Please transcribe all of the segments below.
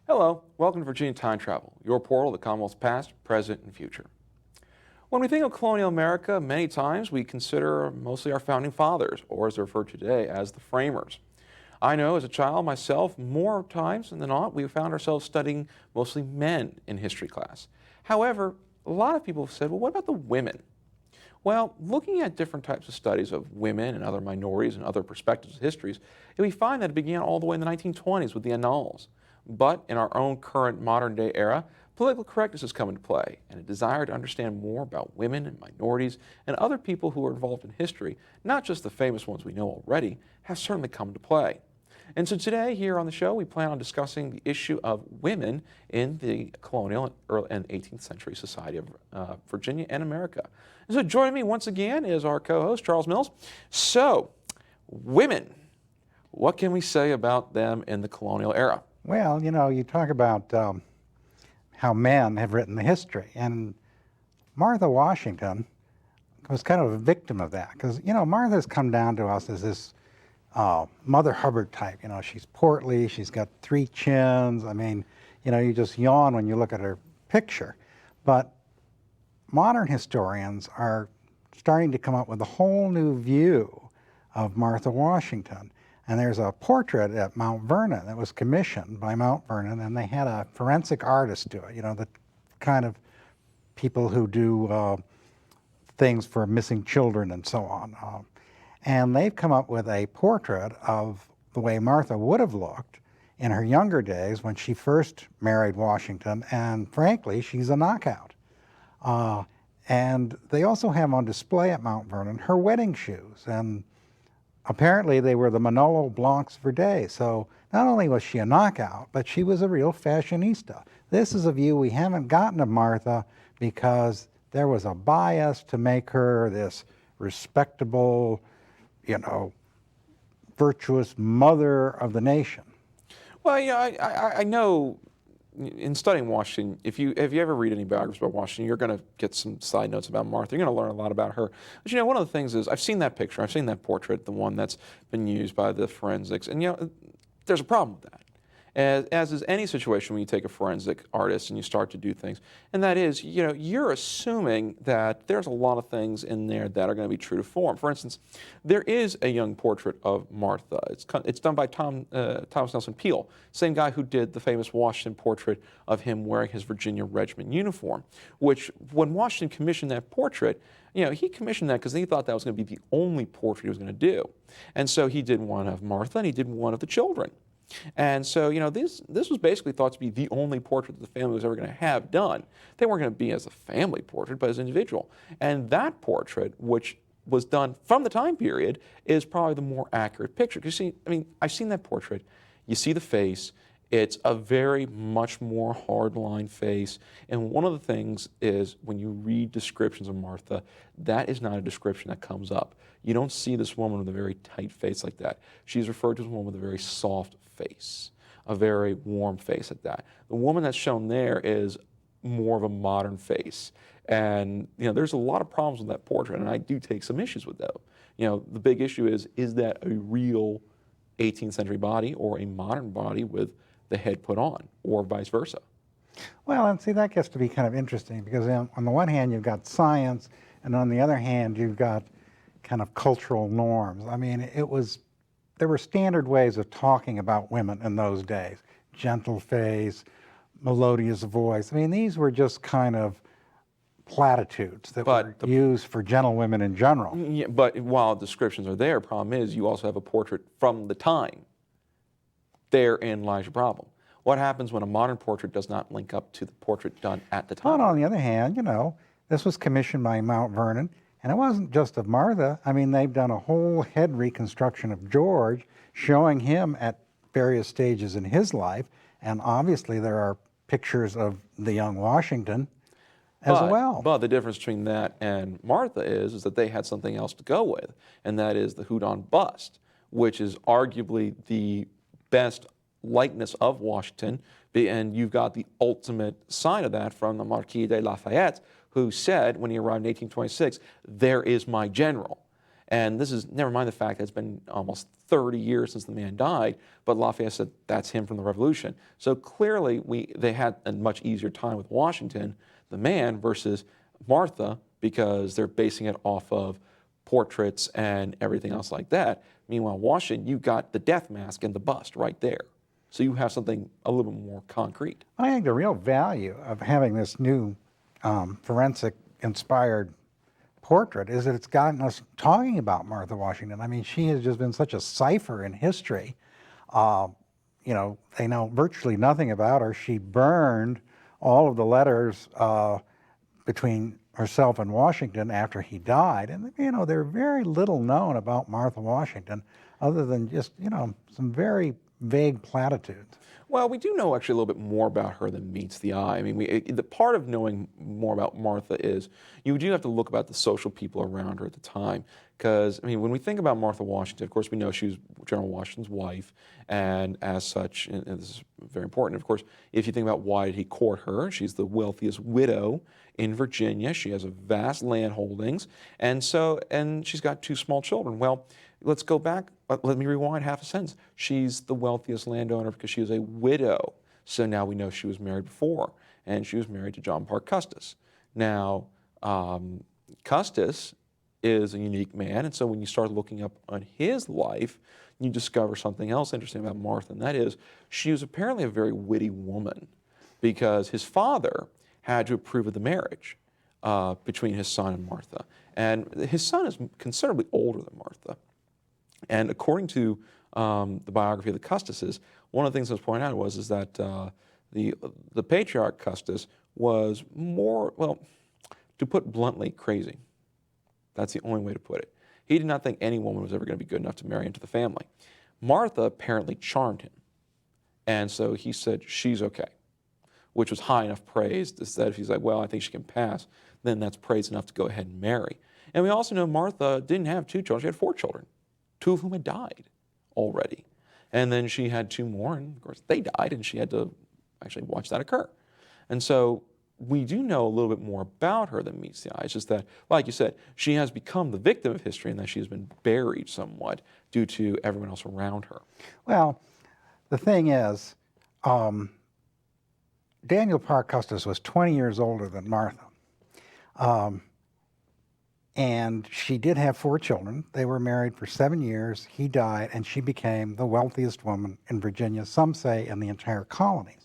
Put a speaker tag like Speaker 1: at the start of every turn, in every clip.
Speaker 1: Hello, welcome to Virginia Time Travel, your portal to the Commonwealth's past, present, and future. When we think of colonial America, many times we consider mostly our founding fathers, or as they're referred to today as the framers. I know as a child myself, more times than not, we found ourselves studying mostly men in history class. However, a lot of people have said, well, what about the women? Well, looking at different types of studies of women and other minorities and other perspectives of histories, we find that it began all the way in the 1920s with the Annals. But in our own current modern day era, political correctness has come into play, and a desire to understand more about women and minorities and other people who are involved in history, not just the famous ones we know already, has certainly come into play. And so today here on the show, we plan on discussing the issue of women in the colonial and early and 18th century society of Virginia and America. And so joining me once again is our co-host, Charles Mills. So, women, what can we say about them in the colonial era?
Speaker 2: Well, you talk about how men have written the history, and Martha Washington was kind of a victim of that, because, Martha's come down to us as this Mother Hubbard type. She's portly, she's got three chins. I mean, you just yawn when you look at her picture. But modern historians are starting to come up with a whole new view of Martha Washington. And there's a portrait at Mount Vernon that was commissioned by Mount Vernon, and they had a forensic artist do it, the kind of people who do things for missing children and so on. And they've come up with a portrait of the way Martha would have looked in her younger days when she first married Washington, and frankly, she's a knockout. And they also have on display at Mount Vernon her wedding shoes, and apparently they were the Manolo Blahniks Verde. So not only was she a knockout, but she was a real fashionista. This is a view we haven't gotten of Martha because there was a bias to make her this respectable, virtuous mother of the nation.
Speaker 1: Well, I know in studying Washington, if you ever read any biographies about Washington, you're going to get some side notes about Martha. You're going to learn a lot about her. But one of the things is I've seen that picture, I've seen that portrait, the one that's been used by the forensics, and there's a problem with that. As is any situation when you take a forensic artist and you start to do things, and that is, you're assuming that there's a lot of things in there that are going to be true to form. For instance, there is a young portrait of Martha. It's done by Thomas Nelson Peale, same guy who did the famous Washington portrait of him wearing his Virginia Regiment uniform, which when Washington commissioned that portrait, he commissioned that because he thought that was going to be the only portrait he was going to do. And so he did one of Martha and he did one of the children. And so, this was basically thought to be the only portrait that the family was ever going to have done. They weren't going to be as a family portrait, but as an individual. And that portrait, which was done from the time period, is probably the more accurate picture. Because I've seen that portrait. You see the face. It's a very much more hard-line face. And one of the things is when you read descriptions of Martha, that is not a description that comes up. You don't see this woman with a very tight face like that. She's referred to as a woman with a very soft face, a very warm face at that. The woman that's shown there is more of a modern face. And, there's a lot of problems with that portrait, and I do take some issues with that. The big issue is that a real 18th century body or a modern body with the head put on, or vice versa?
Speaker 2: Well, and see, that gets to be kind of interesting because on the one hand, you've got science, and on the other hand, you've got kind of cultural norms. There were standard ways of talking about women in those days. Gentle face, melodious voice. These were just kind of platitudes that were used for gentlewomen in general.
Speaker 1: Yeah, but while descriptions are there, problem is you also have a portrait from the time. Therein lies your problem. What happens when a modern portrait does not link up to the portrait done at the time?
Speaker 2: But on the other hand, this was commissioned by Mount Vernon, and it wasn't just of Martha. They've done a whole head reconstruction of George, showing him at various stages in his life, and obviously there are pictures of the young Washington as well.
Speaker 1: But the difference between that and Martha is that they had something else to go with, and that is the Houdon bust, which is arguably the best likeness of Washington, and you've got the ultimate sign of that from the Marquis de Lafayette, who said when he arrived in 1826, "There is my general." And this is, never mind the fact that it's been almost 30 years since the man died, but Lafayette said that's him from the Revolution. So clearly they had a much easier time with Washington, the man, versus Martha, because they're basing it off of portraits and everything else like that. Meanwhile, Washington, you got the death mask and the bust right there. So you have something a little bit more concrete.
Speaker 2: I think the real value of having this new forensic-inspired portrait is that it's gotten us talking about Martha Washington. I mean, she has just been such a cipher in history. You know, they know virtually nothing about her. She burned all of the letters between herself and Washington after he died. And, you know, there's very little known about Martha Washington other than just, you know, some very vague platitudes.
Speaker 1: Well, we do know actually a little bit more about her than meets the eye. I mean, the part of knowing more about Martha is you do have to look about the social people around her at the time. Because, I mean, when we think about Martha Washington, of course, we know she was General Washington's wife, and as such, and this is very important, of course, if you think about why did he court her, she's the wealthiest widow in Virginia. She has a vast land holdings, and she's got 2 small children. Well, let's go back. Let me rewind half a sentence. She's the wealthiest landowner because she is a widow. So now we know she was married before, and she was married to John Parke Custis. Now, Custis is a unique man, and so when you start looking up on his life, you discover something else interesting about Martha, and that is she was apparently a very witty woman because his father had to approve of the marriage between his son and Martha. And his son is considerably older than Martha. And according to the biography of the Custises, one of the things that was pointed out is that the patriarch Custis was more, well, to put bluntly, crazy. That's the only way to put it. He did not think any woman was ever going to be good enough to marry into the family. Martha apparently charmed him. And so he said, she's okay, which was high enough praise that if he's like, well, I think she can pass, then that's praise enough to go ahead and marry. And we also know Martha didn't have 2 children. She had 4 children, 2 of whom had died already. And then she had 2 more, and of course they died, and she had to actually watch that occur. And so we do know a little bit more about her than meets the eye. It's just that, like you said, she has become the victim of history and that she has been buried somewhat due to everyone else around her.
Speaker 2: Well, the thing is, Daniel Parke Custis was 20 years older than Martha. And she did have 4 children. They were married for 7 years. He died, and she became the wealthiest woman in Virginia, some say in the entire colonies.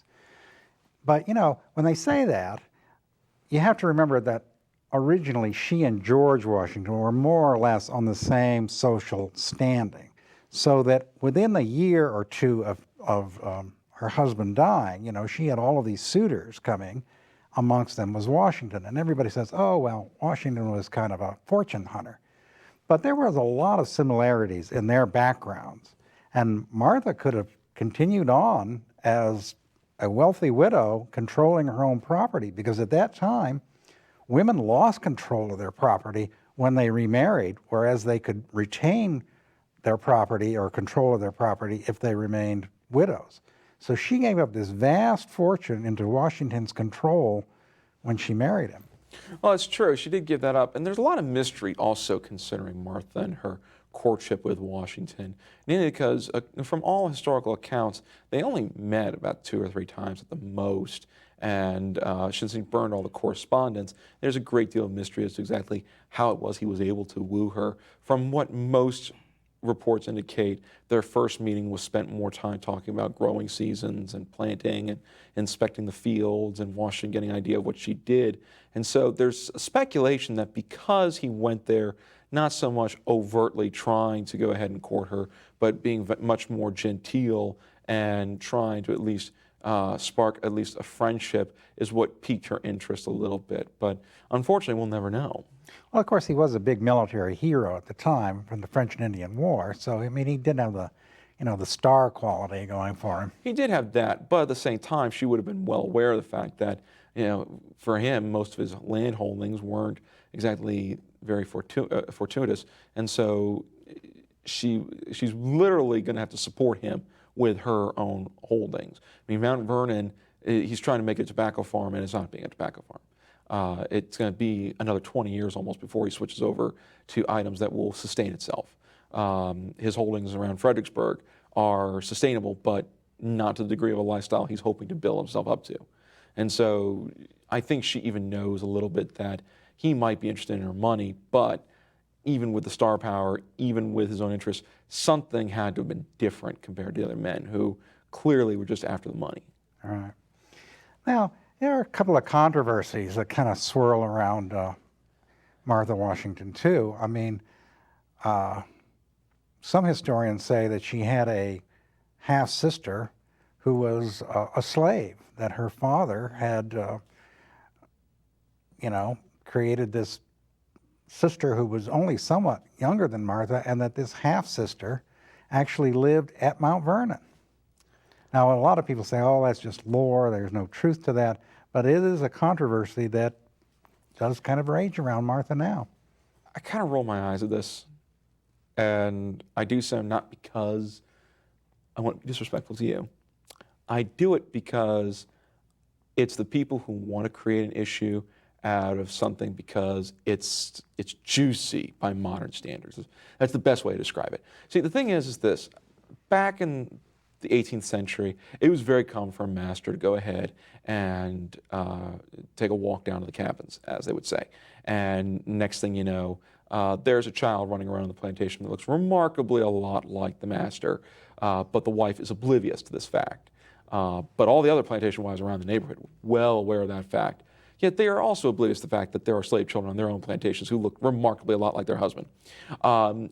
Speaker 2: But, you know, when they say that, you have to remember that originally she and George Washington were more or less on the same social standing. So that within a year or 2 of her husband dying, you know, she had all of these suitors coming. Amongst them was Washington. And everybody says, oh, well, Washington was kind of a fortune hunter. But there was a lot of similarities in their backgrounds. And Martha could have continued on as a wealthy widow controlling her own property, because at that time, women lost control of their property when they remarried, whereas they could retain their property or control of their property if they remained widows. So she gave up this vast fortune into Washington's control when she married him.
Speaker 1: Well, it's true. She did give that up. And there's a lot of mystery also considering Martha and her courtship with Washington, mainly because from all historical accounts, they only met about 2 or 3 times at the most. And since he burned all the correspondence, there's a great deal of mystery as to exactly how it was he was able to woo her. From what most reports indicate, their first meeting was spent more time talking about growing seasons and planting and inspecting the fields, and Washington getting an idea of what she did. And so there's a speculation that because he went there not so much overtly trying to go ahead and court her, but being much more genteel and trying to at least spark at least a friendship is what piqued her interest a little bit. But unfortunately, we'll never know.
Speaker 2: Well, of course, he was a big military hero at the time from the French and Indian War. So, I mean, he did have the, you know, the star quality going for him.
Speaker 1: He did have that, but at the same time, she would have been well aware of the fact that, you know, for him, most of his land holdings weren't exactly very fortuitous, and so she's literally going to have to support him with her own holdings. I mean, Mount Vernon, he's trying to make a tobacco farm, and it's not being a tobacco farm. it's going to be another 20 years almost before he switches over to items that will sustain itself. His holdings around Fredericksburg are sustainable, but not to the degree of a lifestyle he's hoping to build himself up to. And so I think she even knows a little bit that he might be interested in her money, but even with the star power, even with his own interests, something had to have been different compared to the other men who clearly were just after the money.
Speaker 2: All right. Now, there are a couple of controversies that kind of swirl around Martha Washington, too. I mean, some historians say that she had a half-sister who was a slave, that her father had, created this sister who was only somewhat younger than Martha, and that this half-sister actually lived at Mount Vernon. Now, a lot of people say, oh, that's just lore, there's no truth to that, but it is a controversy that does kind of rage around Martha now.
Speaker 1: I kind of roll my eyes at this, and I do so not because I want to be disrespectful to you. I do it because it's the people who want to create an issue out of something because it's juicy by modern standards. That's the best way to describe it. See, the thing is this. Back in the 18th century, it was very common for a master to go ahead and take a walk down to the cabins, as they would say. And next thing you know, there's a child running around the plantation that looks remarkably a lot like the master, but the wife is oblivious to this fact. But all the other plantation wives around the neighborhood were well aware of that fact. Yet they are also oblivious to the fact that there are slave children on their own plantations who look remarkably a lot like their husband.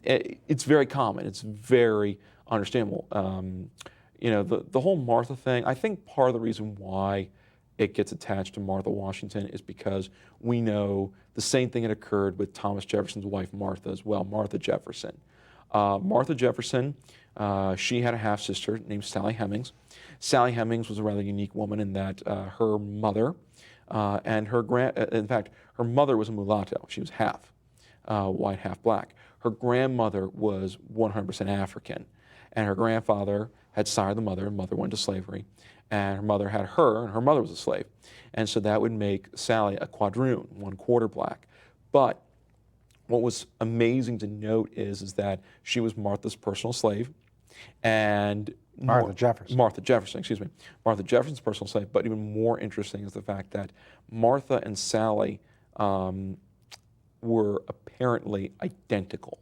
Speaker 1: It's very common. It's very understandable. The whole Martha thing, I think part of the reason why it gets attached to Martha Washington is because we know the same thing had occurred with Thomas Jefferson's wife, Martha, as well, Martha Jefferson. Martha Jefferson, she had a half-sister named Sally Hemings. Sally Hemings was a rather unique woman in that her mother and in fact, her mother was a mulatto. She was half white, half black. Her grandmother was 100% African, and her grandfather had sired the mother, and mother went to slavery, and her mother had her, and her mother was a slave. And so that would make Sally a quadroon, 1/4 black. But what was amazing to note is that she was Martha's personal slave, and
Speaker 2: Martha Jefferson.
Speaker 1: Martha Jefferson's personal slave, but even more interesting is the fact that Martha and Sally were apparently identical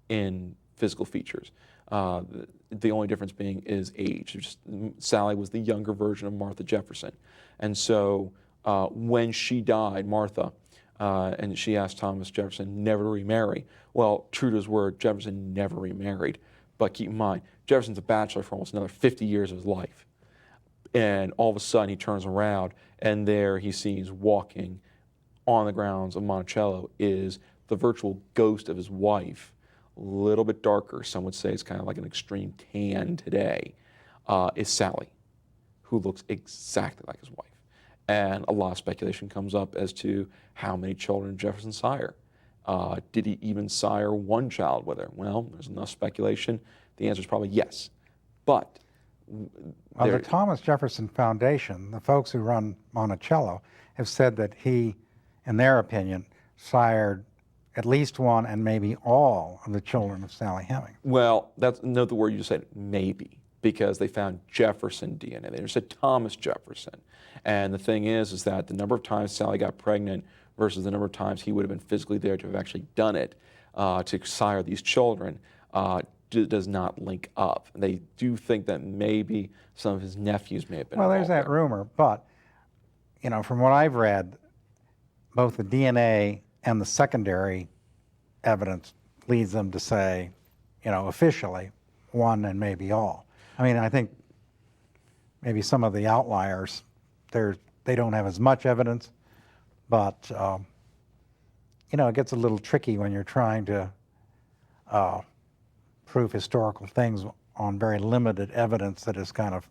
Speaker 1: in physical features. The only difference being is age. Sally was the younger version of Martha Jefferson. And so when she died, Martha, and she asked Thomas Jefferson never to remarry. Well, true to his word, Jefferson never remarried. But keep in mind, Jefferson's a bachelor for almost another 50 years of his life. And all of a sudden he turns around and there he sees walking on the grounds of Monticello is the virtual ghost of his wife, a little bit darker, some would say it's kind of like an extreme tan today, is Sally, who looks exactly like his wife. And a lot of speculation comes up as to how many children Jefferson sire. Did he even sire one child with her? Well, there's enough speculation. The answer is probably yes. But
Speaker 2: the Thomas Jefferson Foundation, the folks who run Monticello, have said that he, in their opinion, sired at least one and maybe all of the children of Sally Hemings.
Speaker 1: Well, note the word you just said, maybe, because they found Jefferson DNA. They just said Thomas Jefferson. And the thing is that the number of times Sally got pregnant versus the number of times he would have been physically there to have actually done it, to sire these children, does not link up. They do think that maybe some of his nephews may have been
Speaker 2: Well, there's
Speaker 1: involved
Speaker 2: that rumor, but, from what I've read, both the DNA and the secondary evidence leads them to say, officially, one and maybe all. I mean, I think maybe some of the outliers, they don't have as much evidence, but, it gets a little tricky when you're trying to prove historical things on very limited evidence that has kind of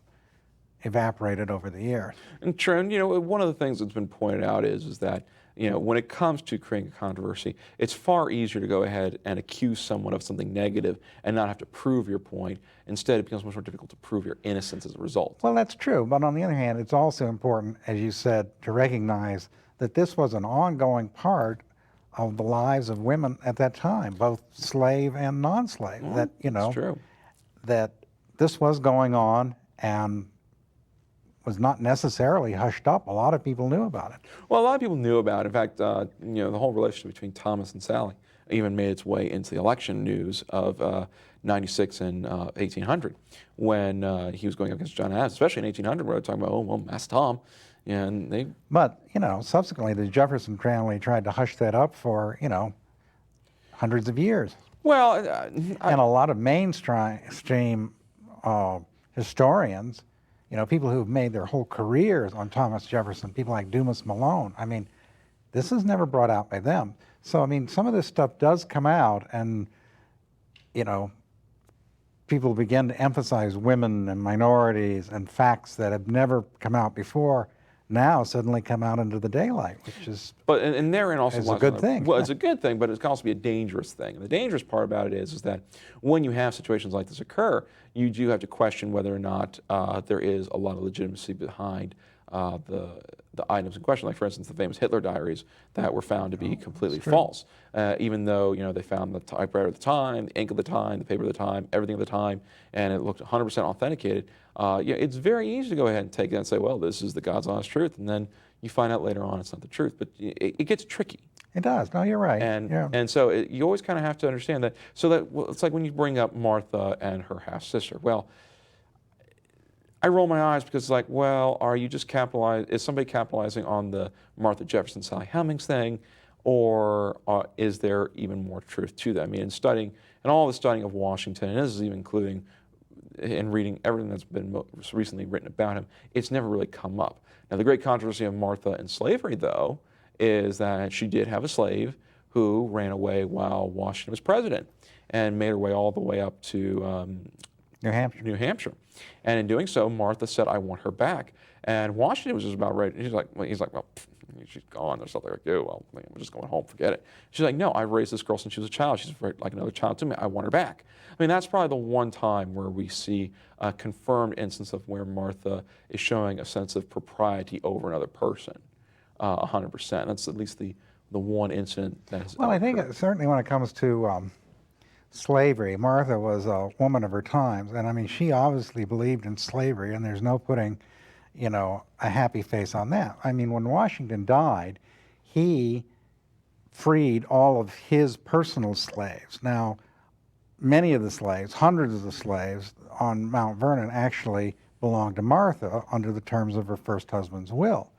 Speaker 2: evaporated over the years.
Speaker 1: And Trent, one of the things that's been pointed out is that, when it comes to creating a controversy, it's far easier to go ahead and accuse someone of something negative and not have to prove your point. Instead, it becomes much more difficult to prove your innocence as a result.
Speaker 2: Well, that's true. But on the other hand, it's also important, as you said, to recognize that this was an ongoing part of the lives of women at that time, both slave and non-slave. That
Speaker 1: It's true.
Speaker 2: that this was going on and was not necessarily hushed up. A lot of people knew about it.
Speaker 1: Well, a lot of people knew about it. In fact, the whole relationship between Thomas and Sally even made its way into the election news of 96 and 1800 when he was going up against John Adams, especially in 1800 where they're talking about, oh, well, Mass Tom. And they,
Speaker 2: But, subsequently the Jefferson family tried to hush that up for, hundreds of years.
Speaker 1: well,
Speaker 2: And a lot of mainstream historians, people who've made their whole careers on Thomas Jefferson, people like Dumas Malone, I mean, this is never brought out by them. So, I mean, some of this stuff does come out and, people begin to emphasize women and minorities and facts that have never come out before now suddenly come out into the daylight, which is
Speaker 1: but and therein also
Speaker 2: It's a
Speaker 1: lies
Speaker 2: good
Speaker 1: another-
Speaker 2: thing.
Speaker 1: Well, it's a good thing, but it can also be a dangerous thing. And the dangerous part about it is that when you have situations like this occur, you do have to question whether or not there is a lot of legitimacy behind the items in question. Like, for instance, the famous Hitler diaries that were found to be completely false, even though they found the typewriter at the time, the ink of the time, the paper of the time, everything of the time, and it looked 100% authenticated. It's very easy to go ahead and take that and say, well, this is the God's honest truth, and then you find out later on it's not the truth. But it gets tricky.
Speaker 2: It does. No, you're right.
Speaker 1: And
Speaker 2: yeah.
Speaker 1: and so you always kind of have to understand that. So that it's like when you bring up Martha and her half sister. Well, I roll my eyes because it's like, well, are you just is somebody capitalizing on the Martha Jefferson, Sally Hemings thing, or is there even more truth to that? I mean, in all the studying of Washington, and this is even including in reading everything that's been most recently written about him, it's never really come up. Now, the great controversy of Martha and slavery, though, is that she did have a slave who ran away while Washington was president and made her way all the way up to
Speaker 2: New Hampshire.
Speaker 1: And in doing so, Martha said, I want her back. And Washington was just about ready. He's like, well, she's gone. There's nothing I can do. Well, I'm just going home. Forget it. She's like, no, I raised this girl since she was a child. She's like another child to me. I want her back. I mean, that's probably the one time where we see a confirmed instance of where Martha is showing a sense of propriety over another person, 100%. That's at least the one incident that has
Speaker 2: Well, I think
Speaker 1: occurred.
Speaker 2: certainly when it comes to slavery, Martha was a woman of her times, and I mean, she obviously believed in slavery, and there's no putting, a happy face on that. I mean, when Washington died, he freed all of his personal slaves. Now, many of the slaves, hundreds of the slaves on Mount Vernon actually belonged to Martha under the terms of her first husband's will.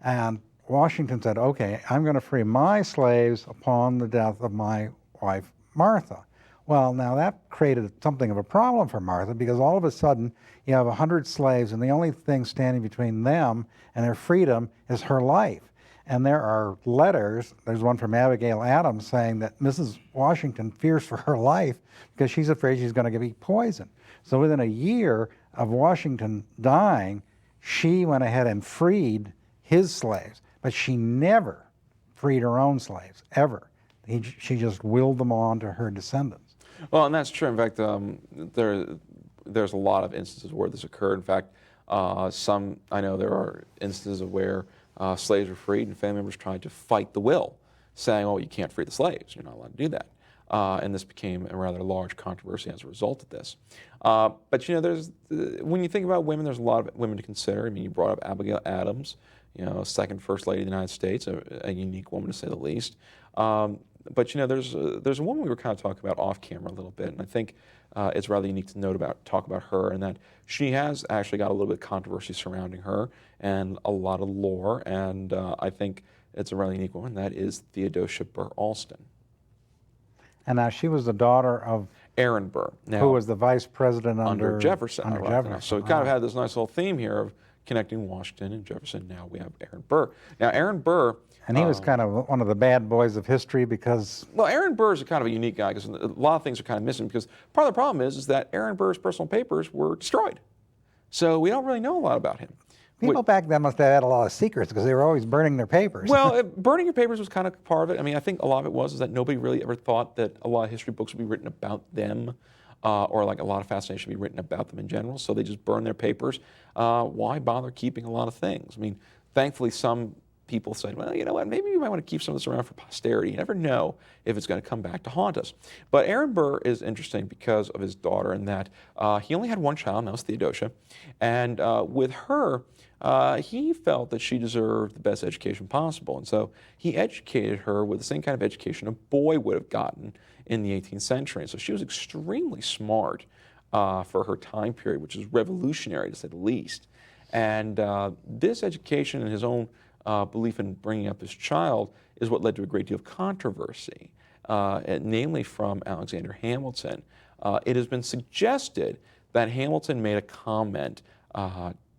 Speaker 2: And Washington said, okay, I'm going to free my slaves upon the death of my wife, Martha. Well, now that created something of a problem for Martha because all of a sudden you have 100 slaves and the only thing standing between them and their freedom is her life. And there are letters, there's one from Abigail Adams saying that Mrs. Washington fears for her life because she's afraid she's going to be poisoned. So within a year of Washington dying, she went ahead and freed his slaves, but she never freed her own slaves, ever. She just willed them on to her descendants.
Speaker 1: Well, and that's true. In fact, there's a lot of instances where this occurred. In fact, I know there are instances of where slaves were freed and family members tried to fight the will, saying, oh, you can't free the slaves. You're not allowed to do that. And this became a rather large controversy as a result of this. But, when you think about women, there's a lot of women to consider. I mean, you brought up Abigail Adams, second First Lady of the United States, a unique woman to say the least. But there's a woman we were kind of talking about off camera a little bit, and I think it's rather unique to talk about her, and that she has actually got a little bit of controversy surrounding her and a lot of lore, and I think it's a rather unique woman. That is Theodosia Burr Alston.
Speaker 2: And now she was the daughter of
Speaker 1: Aaron Burr, now,
Speaker 2: who was the vice president under
Speaker 1: Jefferson.
Speaker 2: Under
Speaker 1: ironically.
Speaker 2: Jefferson.
Speaker 1: So we kind of had this nice little theme here of connecting Washington and Jefferson. Now we have Aaron Burr. Now Aaron Burr.
Speaker 2: And he was kind of one of the bad boys of history because...
Speaker 1: Well, Aaron Burr is a kind of a unique guy because a lot of things are kind of missing because part of the problem is that Aaron Burr's personal papers were destroyed. So we don't really know a lot about him.
Speaker 2: People back then must have had a lot of secrets because they were always burning their papers.
Speaker 1: Well, burning your papers was kind of part of it. I mean, I think a lot of it is that nobody really ever thought that a lot of history books would be written about them or like a lot of fascination would be written about them in general. So they just burn their papers. Why bother keeping a lot of things? I mean, thankfully some people said, well, you know what, maybe we might want to keep some of this around for posterity. You never know if it's going to come back to haunt us. But Aaron Burr is interesting because of his daughter in that he only had one child, and that was Theodosia. And with her, he felt that she deserved the best education possible. And so he educated her with the same kind of education a boy would have gotten in the 18th century. And so she was extremely smart for her time period, which is revolutionary to say the least. And this education and his own belief in bringing up his child is what led to a great deal of controversy, namely from Alexander Hamilton. It has been suggested that Hamilton made a comment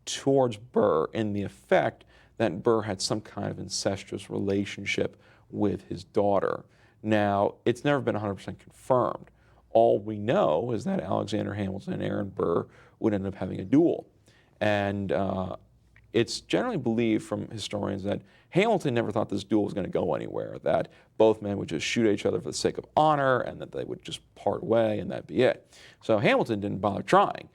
Speaker 1: towards Burr in the effect that Burr had some kind of incestuous relationship with his daughter. Now, it's never been 100% confirmed. All we know is that Alexander Hamilton and Aaron Burr would end up having a duel. And it's generally believed from historians that Hamilton never thought this duel was going to go anywhere, that both men would just shoot each other for the sake of honor and that they would just part way and that'd be it. So Hamilton didn't bother trying.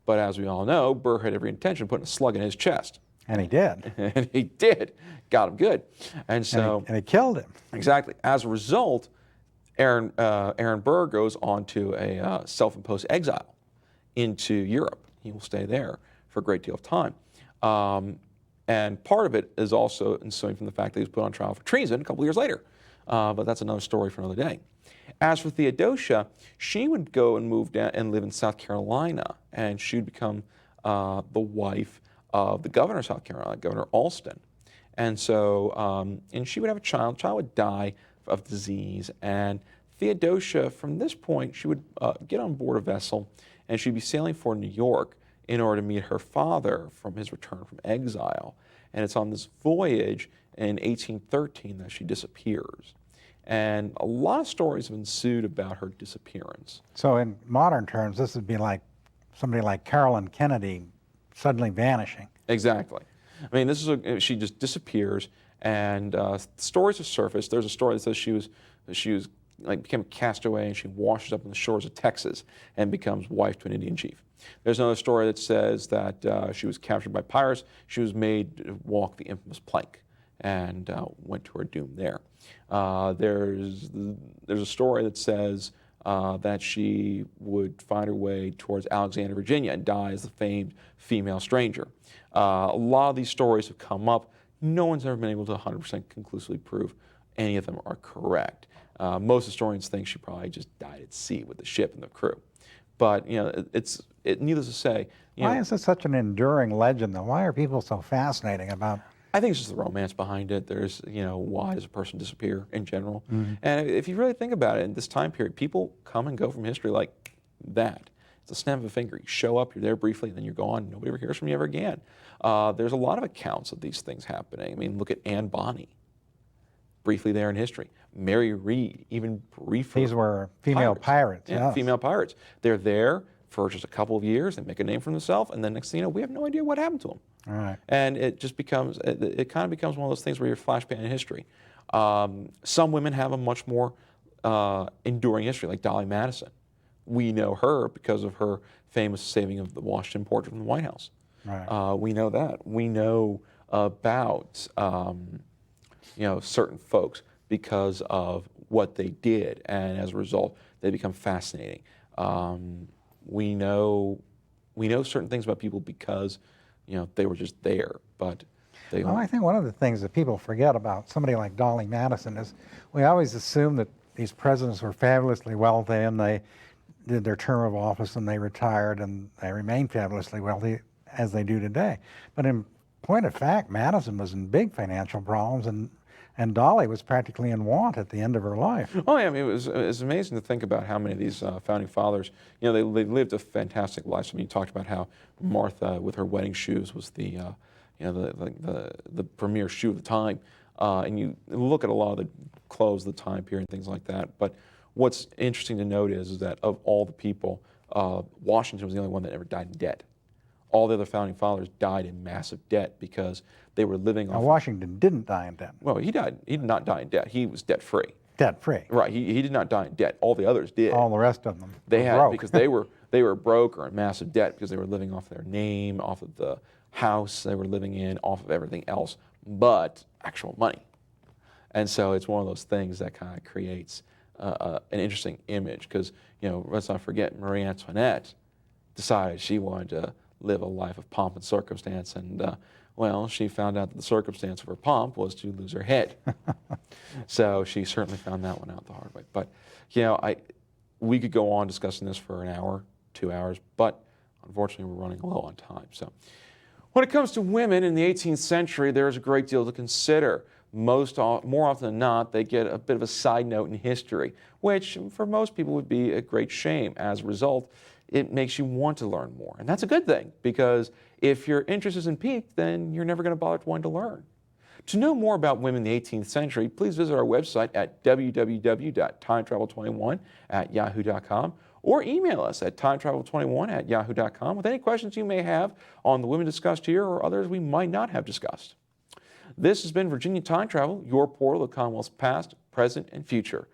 Speaker 1: But as we all know, Burr had every intention of putting a slug in his chest.
Speaker 2: And he did.
Speaker 1: And he did. Got him good. And so...
Speaker 2: And he killed him.
Speaker 1: Exactly. As a result, Aaron Burr goes on to a self-imposed exile into Europe. He will stay there for a great deal of time. And part of it is also ensuing from the fact that he was put on trial for treason a couple years later. But that's another story for another day. As for Theodosia, she would go and move down and live in South Carolina, and she would become the wife of the governor of South Carolina, Governor Alston. And so, and she would have a child. The child would die of disease. And Theodosia, from this point, she would get on board a vessel, and she'd be sailing for New York in order to meet her father from his return from exile. And it's on this voyage in 1813 that she disappears. And a lot of stories have ensued about her disappearance.
Speaker 2: So in modern terms, this would be like somebody like Carolyn Kennedy suddenly vanishing.
Speaker 1: Exactly. I mean, this is she just disappears, and stories have surfaced. There's a story that says she was like became a castaway, and she washes up on the shores of Texas and becomes wife to an Indian chief. There's another story that says that she was captured by pirates. She was made to walk the infamous plank and went to her doom there. There's a story that says that she would find her way towards Alexandria, Virginia, and die as the famed female stranger. A lot of these stories have come up. No one's ever been able to 100% conclusively prove any of them are correct. Most historians think she probably just died at sea with the ship and the crew. But you know, it's needless to say.
Speaker 2: Why is this such an enduring legend, though? Why are people so fascinating about?
Speaker 1: I think it's just the romance behind it. There's, you know, why does a person disappear in general?
Speaker 2: Mm-hmm.
Speaker 1: And if you really think about it, in this time period, people come and go from history like that. It's a snap of a finger. You show up, you're there briefly, and then you're gone. Nobody ever hears from you ever again. There's a lot of accounts of these things happening. I mean, look at Anne Bonny, briefly there in history. Mary Read, even briefly.
Speaker 2: These were female pirates.
Speaker 1: Yeah,
Speaker 2: yes.
Speaker 1: female pirates. They're there for just a couple of years, they make a name for themselves, and then next thing you know, we have no idea what happened to them.
Speaker 2: All right.
Speaker 1: And it just becomes, it kind of becomes one of those things where you're flashback in history. Some women have a much more enduring history, like Dolly Madison. We know her because of her famous saving of the Washington portrait from the White House.
Speaker 2: Right.
Speaker 1: We know that. We know about you know, certain folks because of what they did, and as a result, they become fascinating. We know certain things about people because, you know, they were just there, but they.
Speaker 2: Well, I think one of the things that people forget about somebody like Dolly Madison is we always assume that these presidents were fabulously wealthy and they did their term of office and they retired and they remain fabulously wealthy as they do today. But in point of fact, Madison was in big financial problems, and Dolly was practically in want at the end of her life.
Speaker 1: Oh yeah, I mean, it was amazing to think about how many of these founding fathers, you know, they lived a fantastic life. I mean, you talked about how Martha, with her wedding shoes, was the you know, the premier shoe of the time, and you look at a lot of the clothes of the time period and things like that. But what's interesting to note is that of all the people, Washington was the only one that ever died in debt. All the other founding fathers died in massive debt because they were living off.
Speaker 2: Now, Washington didn't die in debt.
Speaker 1: Well, he died. He did not die in debt. He was debt free.
Speaker 2: Debt free.
Speaker 1: Right. He did not die in debt. All the others did.
Speaker 2: All the rest of them
Speaker 1: They
Speaker 2: were
Speaker 1: had
Speaker 2: broke.
Speaker 1: because they were broke or in massive debt because they were living off their name, off of the house they were living in off of everything else but actual money. And so it's one of those things that kind of creates an interesting image because, let's not forget Marie Antoinette decided she wanted to live a life of pomp and circumstance, and well, she found out that the circumstance of her pomp was to lose her head. So she certainly found that one out the hard way. But, we could go on discussing this for an hour, 2 hours, but unfortunately we're running low on time. So when it comes to women in the 18th century, there is a great deal to consider. More often than not, they get a bit of a side note in history, which for most people would be a great shame. As a result, it makes you want to learn more. And that's a good thing, because if your interest isn't piqued, then you're never going to bother wanting to learn. To know more about women in the 18th century, please visit our website at www.timetravel21@yahoo.com or email us at timetravel21@yahoo.com with any questions you may have on the women discussed here or others we might not have discussed. This has been Virginia Time Travel, your portal of Commonwealth's past, present, and future.